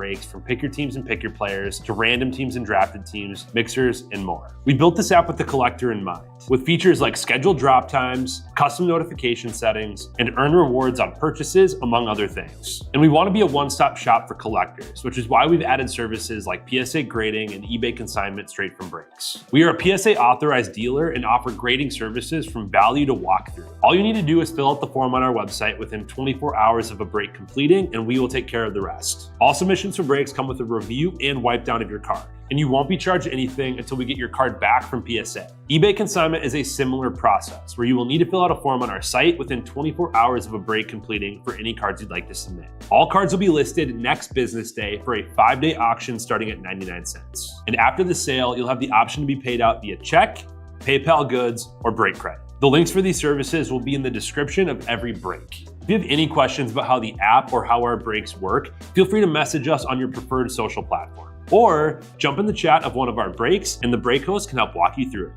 breaks from pick your teams and pick your players to random teams and drafted teams, mixers, and more. We built this app with the collector in mind, with features like scheduled drop times, custom notification settings, and earn rewards on purchases, among other things. And we want to be a one-stop shop for collectors, which is why we've added services like PSA grading and eBay consignment straight from breaks. We are a PSA authorized dealer and offer grading services from value to walkthrough. All you need to do is fill out the form on our website within 24 hours of a break completing, and we will take care of the rest. All submissions for breaks come with a review and wipe down of your card, and you won't be charged anything until we get your card back from PSA. eBay consignment is a similar process where you will need to fill out a form on our site within 24 hours of a break completing for any cards you'd like to submit. All cards will be listed next business day for a 5-day auction starting at 99 cents. And after the sale, you'll have the option to be paid out via check, PayPal goods, or break credit. The links for these services will be in the description of every break. If you have any questions about how the app or how our breaks work, feel free to message us on your preferred social platform. Or jump in the chat of one of our breaks and the break host can help walk you through it.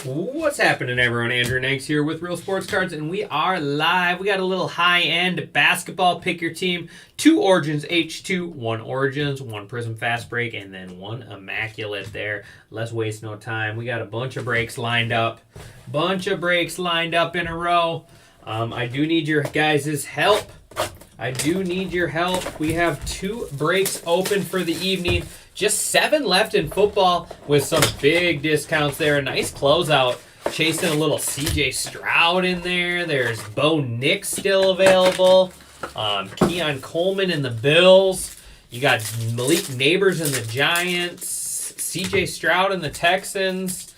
What's happening, everyone? Andrew Nanks here with Real Sports Cards, and we are live. We got a little high-end basketball pick your team. 2 Origins H2, 1 Origins, 1 Prism Fast Break, and then 1 Immaculate there. Let's waste no time. We got a bunch of breaks lined up. In a row. I do need your guys' help. We have 2 breaks open for the evening. Just 7 left in football with some big discounts there. A nice closeout. Chasing a little CJ Stroud in there. There's Bo Nix still available. Keon Coleman in the Bills. You got Malik Neighbors in the Giants. CJ Stroud in the Texans.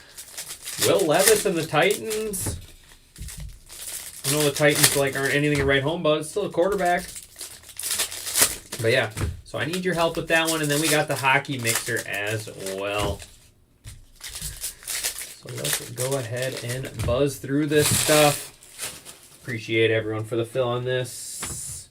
Will Levis in the Titans. I know the Titans aren't anything to write home about. It's still a quarterback. But yeah, so I need your help with that one. And then we got the hockey mixer as well. So let's go ahead and buzz through this stuff. Appreciate everyone for the fill on this.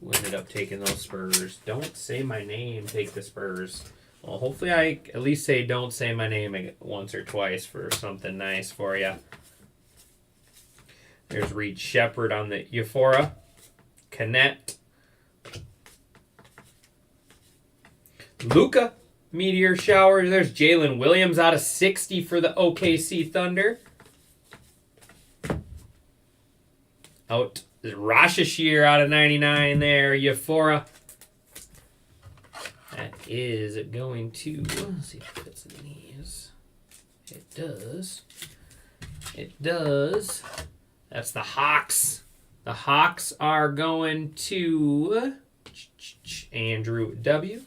Who ended up taking those Spurs? Don't say my name, take the Spurs. Well, hopefully I at least say don't say my name once or twice for something nice for you. There's Reed Shepard on the Euphora. Connect. Luka, Meteor Shower. There's Jalen Williams out of 60 for the OKC Thunder. Out Rashashir out of 99 there. Euphora. That is going to... Let's see if it fits in these. It does. It does. That's the Hawks. The Hawks are going to Andrew W.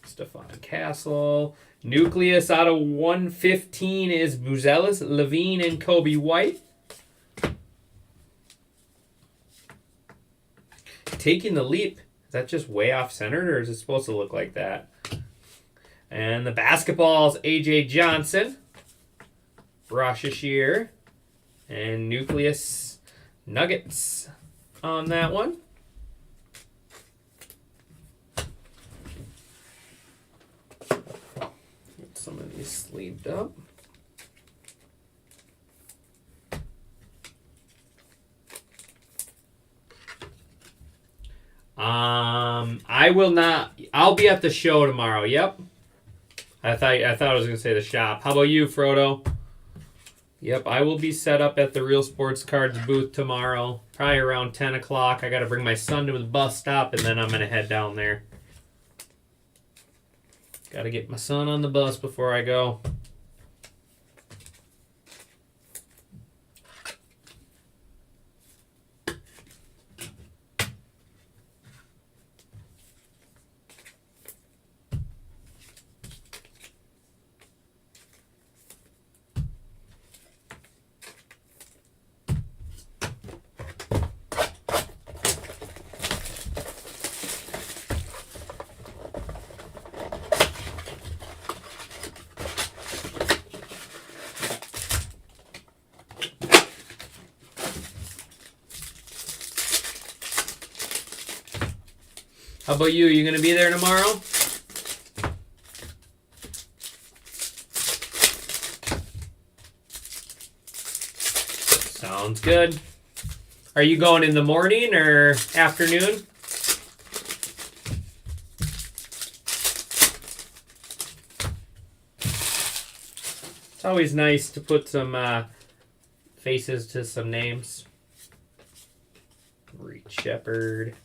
Stephon Castle. Nucleus out of 115 is Buzelis, Levine, and Kobe White. Taking the leap. Is that just way off centered, or is it supposed to look like that? And the basketballs, AJ Johnson. Rashashir. And Nucleus Nuggets on that one. Get some of these sleeved up. I will not. I'll be at the show tomorrow. Yep. I thought I was gonna say the shop. How about you, Frodo? Yep, I will be set up at the Real Sports Cards booth tomorrow, probably around 10 o'clock. I got to bring my son to the bus stop, and then I'm going to head down there. Got to get my son on the bus before I go. How about you? You going to be there tomorrow? Sounds good. Are you going in the morning or afternoon? It's always nice to put some faces to some names. Reed Shepard.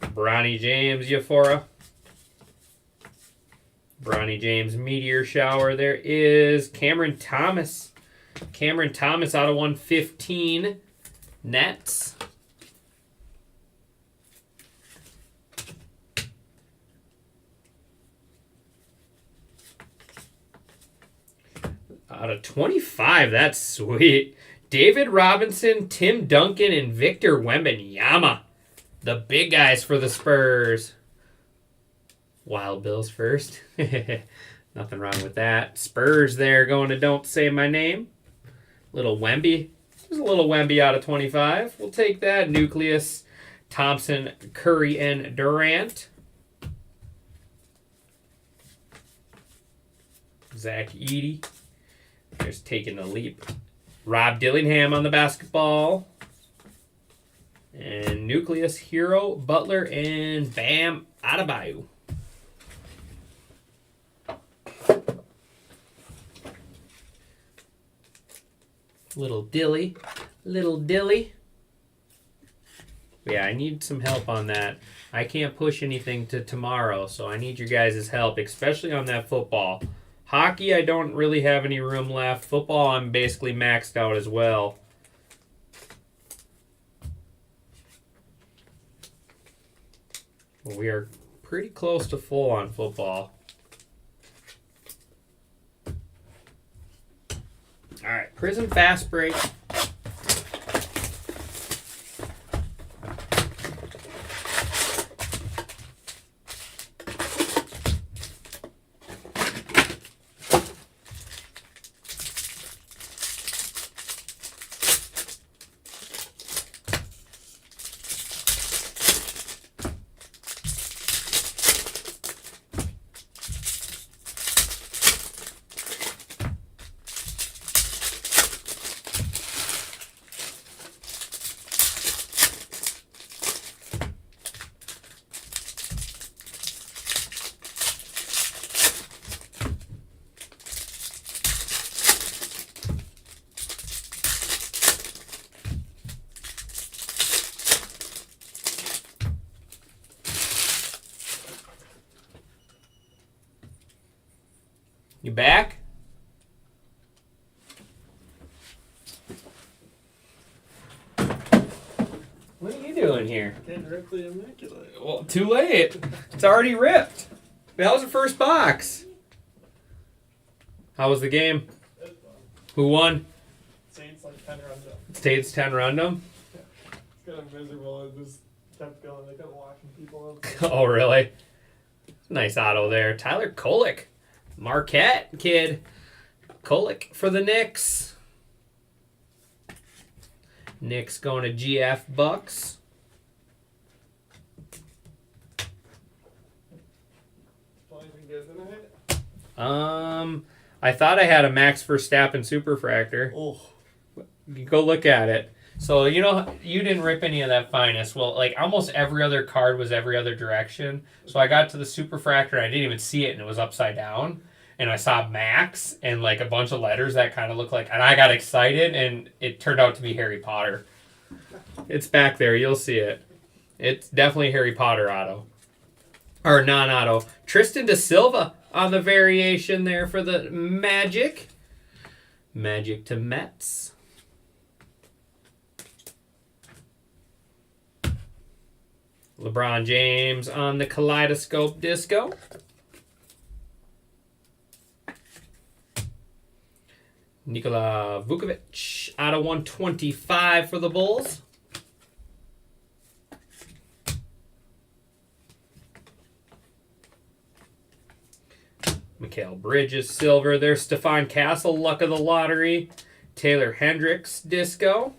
Bronny James, Euphora. Bronny James, Meteor Shower. There is Cameron Thomas. Cameron Thomas out of 115. Nets. Out of 25, that's sweet. David Robinson, Tim Duncan, and Victor Wembanyama. The big guys for the Spurs. Wild Bills first. Nothing wrong with that. Spurs there going to Don't Say My Name. Little Wemby. There's a little Wemby out of 25. We'll take that. Nucleus, Thompson, Curry, and Durant. Zach Edey. There's Taking the Leap. Rob Dillingham on the basketball. And Nucleus, Hero, Butler, and Bam Adebayo. Little Dilly. Little Dilly. Yeah, I need some help on that. I can't push anything to tomorrow, so I need your guys' help, especially on that football. Hockey, I don't really have any room left. Football, I'm basically maxed out as well. We are pretty close to full on football. All right, Prism Fast Break. You back? What are you doing here? Can't rip the Immaculate. Well, too late. It's already ripped. That was the first box. How was the game? Who won? Saints like 10 runs up. States 10 random. It's kind of miserable. It just kept going. They kept walking people up. Oh, really? Nice auto there. Tyler Kolek. Marquette kid. Kolek for the Knicks. Knicks going to GF Bucks. Anything good in it? I thought I had a Max Verstappen Superfractor. Oh. You go look at it. So, you know, you didn't rip any of that finest. Well, like, almost every other card was every other direction. So I got to the Superfractor, and I didn't even see it, and it was upside down. And I saw Max and, like, a bunch of letters that kind of looked like... And I got excited, and it turned out to be Harry Potter. It's back there. You'll see it. It's definitely Harry Potter auto. Or non-auto. Tristan Da Silva on the variation there for the Magic. Magic to Mets. LeBron James on the Kaleidoscope Disco. Nikola Vukovic out of 125 for the Bulls. Mikal Bridges, silver. There's Stephon Castle, luck of the lottery. Taylor Hendricks, disco.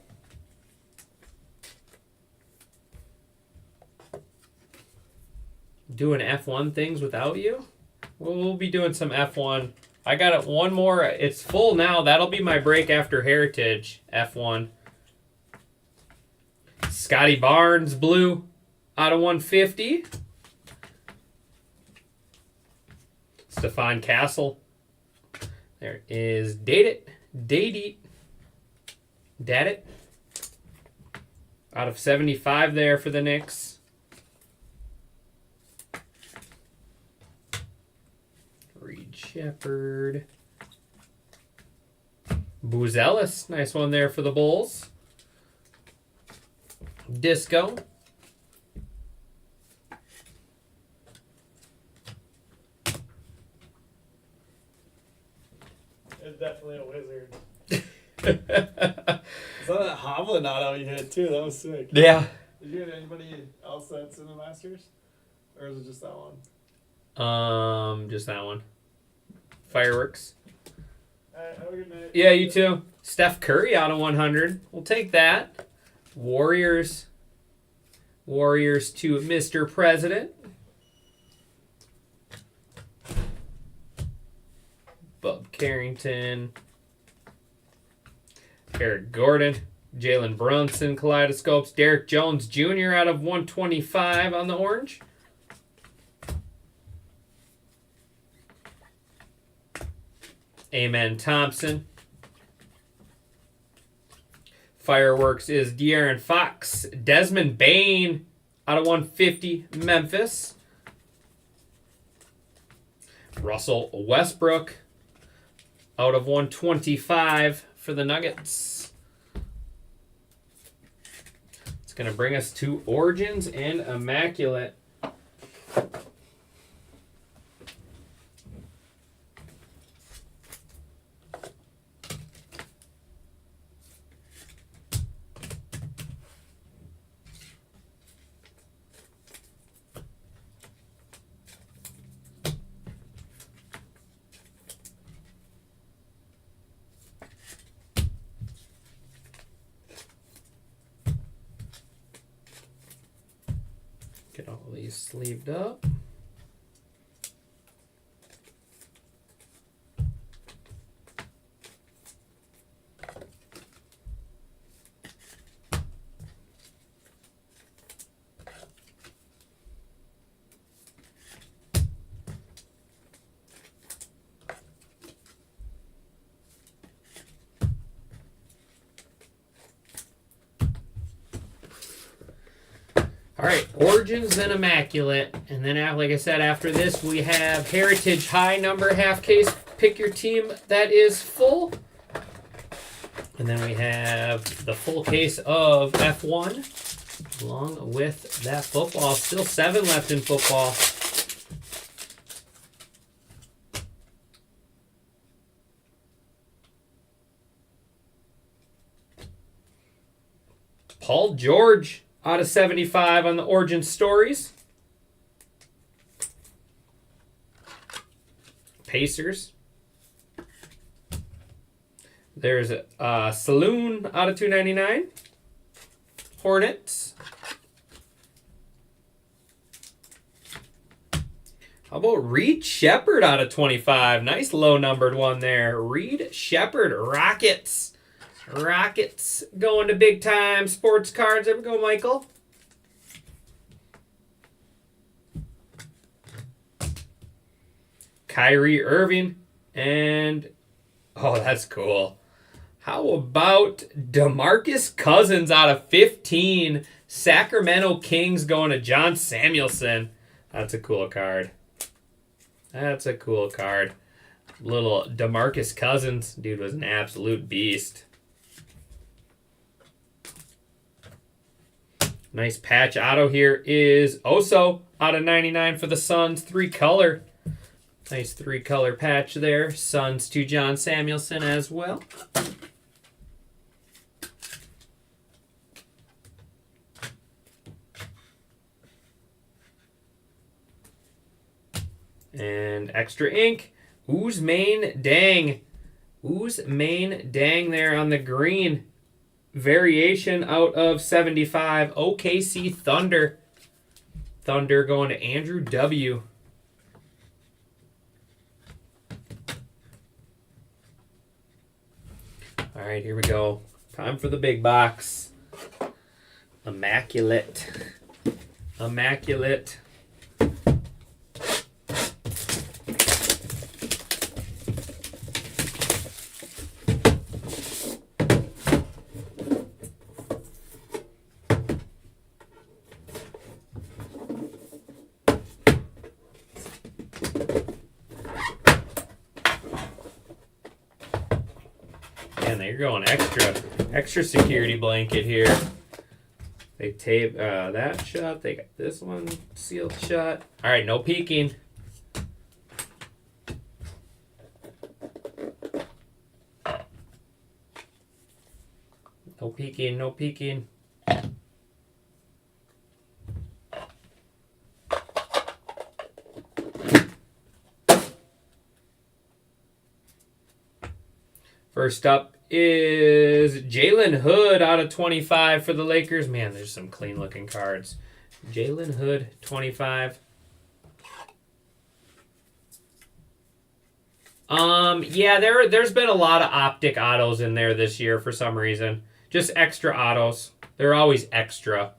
doing F1 things without you. We'll be doing some F1. I got it one more. It's full now. That'll be my break after Heritage F1. Scotty Barnes blue out of 150. Stefan Castle. There is Date It out of 75 there for the Knicks. Reed Shepherd. Boozellis, nice one there for the Bulls. Disco. It's definitely a wizard. Is that Hovland auto you hit too? That was sick. Yeah. Did you get anybody else that's in the Masters? Or is it just that one? Just that one. Fireworks. Alright, have a good night. Yeah, you too. Steph Curry out of 100. We'll take that. Warriors. Warriors to Mr. President. Bub Carrington. Eric Gordon. Jalen Brunson, Kaleidoscopes. Derek Jones Jr. out of 125 on the orange. Amen Thompson. Fireworks is De'Aaron Fox. Desmond Bain out of 150, Memphis. Russell Westbrook out of 125 for the Nuggets. It's going to bring us to Origins and Immaculate. Get all these sleeved up. All right, Origins and Immaculate. And then, like I said, after this, we have Heritage High number half case. Pick your team that is full. And then we have the full case of F1, along with that football. Still 7 left in football. Paul George out of 75 on the Origin Stories. Pacers. There's a Saloon out of 299. Hornets. How about Reed Shepherd out of 25? Nice low numbered one there. Reed Shepherd, Rockets. Rockets going to big time sports cards. There we go, Michael. Kyrie Irving. And, oh, that's cool. How about DeMarcus Cousins out of 15? Sacramento Kings going to John Samuelson. That's a cool card. That's a cool card. Little DeMarcus Cousins. Dude was an absolute beast. Nice patch auto here is Oso out of 99 for the Suns. 3-color. Nice 3-color patch there. Suns to John Samuelson as well. And extra ink. Ousmane Dang. Ousmane Dang there on the green. Variation out of 75. OKC Thunder. Thunder going to Andrew W. All right, here we go. Time for the big box. Immaculate. Immaculate. Man, they're going extra security blanket here. They tape that shut. They got this one sealed shut. All right, no peeking. No peeking, no peeking. First up is Jalen Hood out of 25 for the Lakers. Man, there's some clean looking cards. Jalen Hood, 25. Yeah, there's been a lot of optic autos in there this year for some reason. Just extra autos. They're always extra.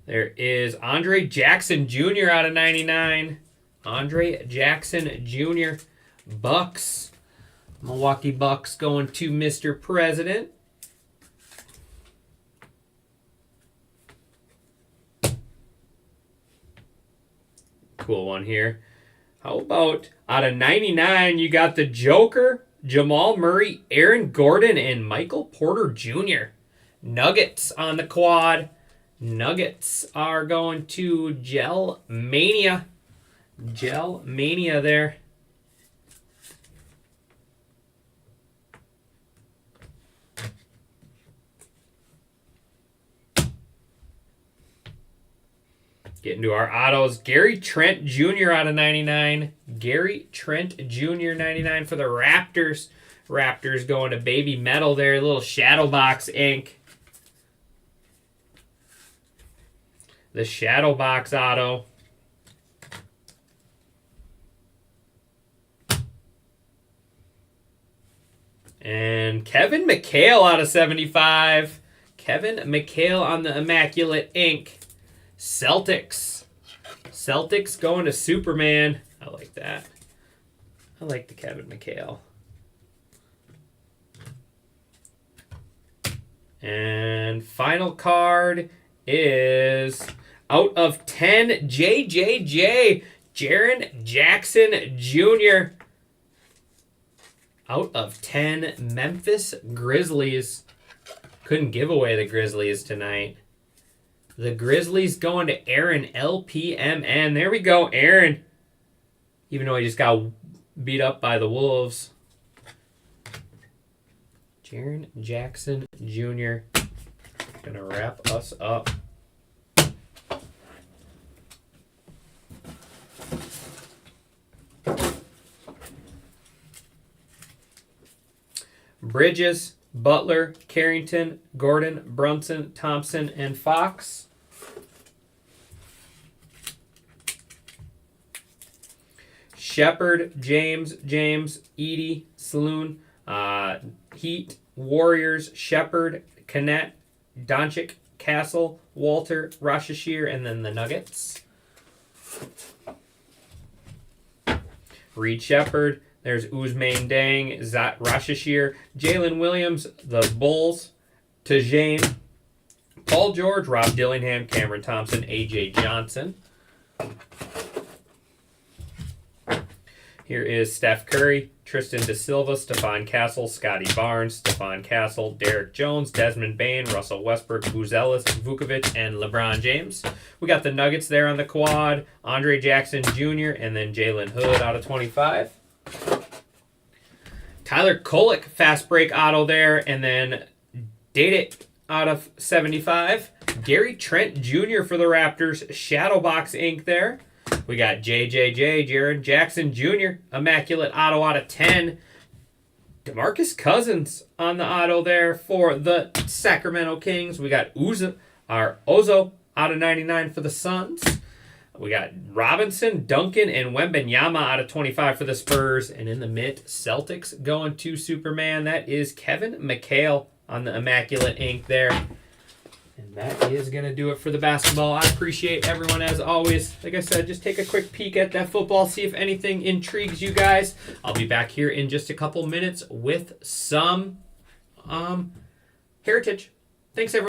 There is Andre Jackson Jr. out of 99. Andre Jackson Jr. Bucks. Milwaukee Bucks going to Mr. President. Cool one here. How about out of 99, you got the Joker, Jamal Murray, Aaron Gordon, and Michael Porter Jr. Nuggets on the quad. Nuggets are going to Gel Mania. Gel Mania there. Getting to our autos. Gary Trent Jr. out of 99. Gary Trent Jr. 99 for the Raptors. Raptors going to Baby Metal there. A little Shadow Box ink. The Shadow Box auto. And Kevin McHale out of 75. Kevin McHale on the Immaculate ink. Celtics. Celtics going to Superman. I like that. I like the Kevin McHale. And final card is out of 10, JJJ, Jaren Jackson Jr. Out of 10, Memphis Grizzlies. Couldn't give away the Grizzlies tonight. The Grizzlies going to Aaron LPMN. There we go, Aaron. Even though he just got beat up by the Wolves. Jaren Jackson Jr. Gonna wrap us up. Bridges, Butler, Carrington, Gordon, Brunson, Thompson, and Fox. Shepard, James, Edie, Saloon, Heat, Warriors, Shepard, Kennett, Doncic, Castle, Walter, Rashashir, and then the Nuggets. Reed Shepard. There's Ousmane Dang, Rashashir, Jalen Williams, the Bulls, Tajane, Paul George, Rob Dillingham, Cameron Thompson, A.J. Johnson. Here is Steph Curry, Tristan Da Silva, Stephon Castle, Scotty Barnes, Stephon Castle, Derek Jones, Desmond Bain, Russell Westbrook, Buzelis, Vukovic, and LeBron James. We got the Nuggets there on the quad, Andre Jackson Jr., and then Jalen Hood out of 25. Tyler Kolek, fast break auto there, and then Date It out of 75. Gary Trent Jr. for the Raptors, Shadow Box ink there. We got JJJ, Jaren Jackson Jr., Immaculate auto out of 10. DeMarcus Cousins on the auto there for the Sacramento Kings. We got Ozo out of 99 for the Suns. We got Robinson, Duncan, and Wembanyama out of 25 for the Spurs. And in the mint, Celtics going to Superman. That is Kevin McHale on the Immaculate ink there. And that is going to do it for the basketball. I appreciate everyone as always. Like I said, just take a quick peek at that football, see if anything intrigues you guys. I'll be back here in just a couple minutes with some Heritage. Thanks, everyone.